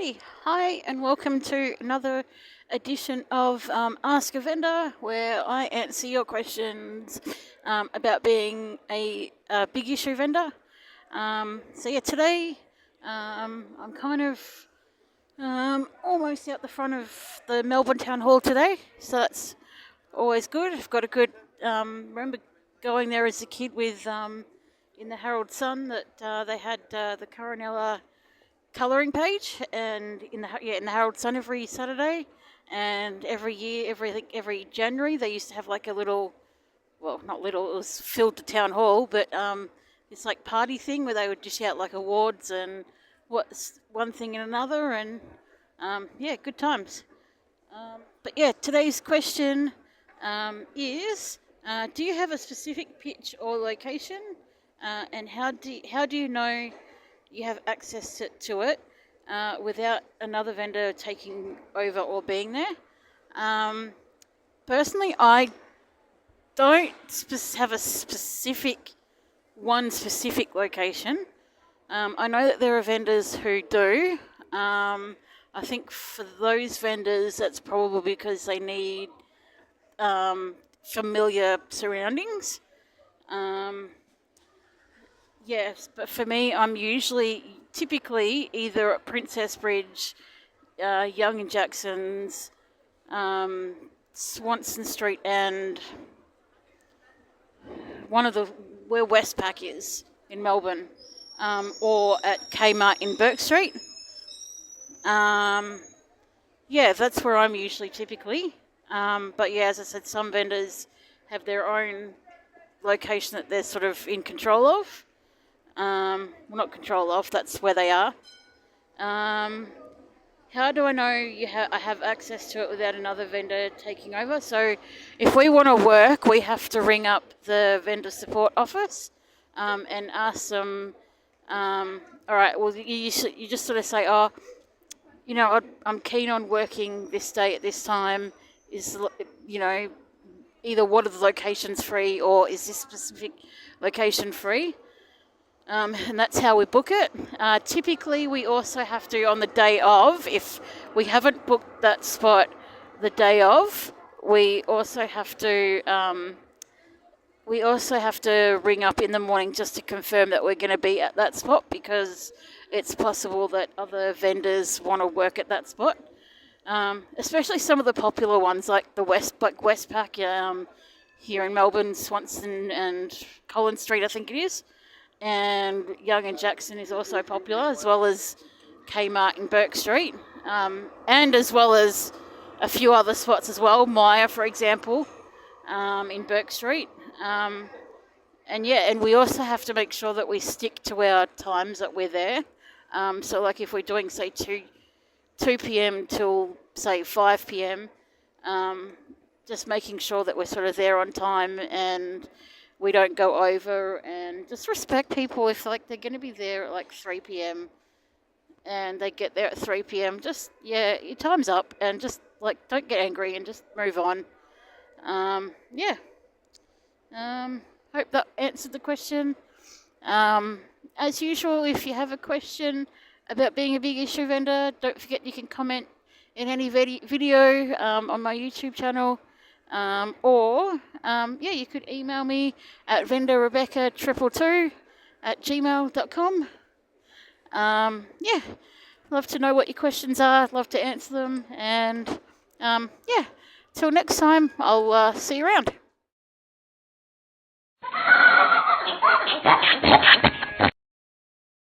Okay, hi and welcome to another edition of Ask a Vendor, where I answer your questions about being a big issue vendor. Today I'm kind of almost out the front of the Melbourne Town Hall today, so that's always good. I've got a good remember going there as a kid with in the Herald Sun that they had the Coronella colouring page, and in the Herald Sun every Saturday, and every year, every January they used to have like a little, well, not little, it was filled to town hall, but it's like party thing where they would dish out like awards and what's one thing and another, and good times. Today's question is, do you have a specific pitch or location, and how do you know you have access to it without another vendor taking over or being there? Personally, I don't have a specific location. I know that there are vendors who do. I think for those vendors, that's probably because they need familiar surroundings. Yes, but for me, I'm typically either at Princess Bridge, Young and Jackson's, Swanston Street, and where Westpac is in Melbourne, or at Kmart in Bourke Street. That's where I'm usually typically. As I said, some vendors have their own location that they're sort of in control of. Not control of, that's where they are. How do I know I have access to it without another vendor taking over? So if we want to work, we have to ring up the vendor support office and ask them, all right, well, you just sort of say, I'm keen on working this day at this time. Either what are the locations free, or is this specific location free? And that's how we book it. Typically, we also have to, on the day of, if we haven't booked that spot the day of, we also have to ring up in the morning just to confirm that we're going to be at that spot, because it's possible that other vendors want to work at that spot. Especially some of the popular ones like Westpac here in Melbourne, Swanston and Collins Street, I think it is. And Young and Jackson is also popular, as well as Kmart in Bourke Street, and as well as a few other spots as well. Myer, for example, in Bourke Street. And we also have to make sure that we stick to our times that we're there. So like if we're doing, say, 2 p.m. till, say, 5 p.m., just making sure that we're sort of there on time and we don't go over, and just respect people. If they're going to be there at like 3 p.m. and they get there at 3 p.m., your time's up, and just don't get angry and just move on. Hope that answered the question. As usual, if you have a question about being a big issue vendor, don't forget you can comment in any video on my YouTube channel. You could email me at vendorrebecca222@gmail.com. Love to know what your questions are. Love to answer them. And till next time, I'll see you around.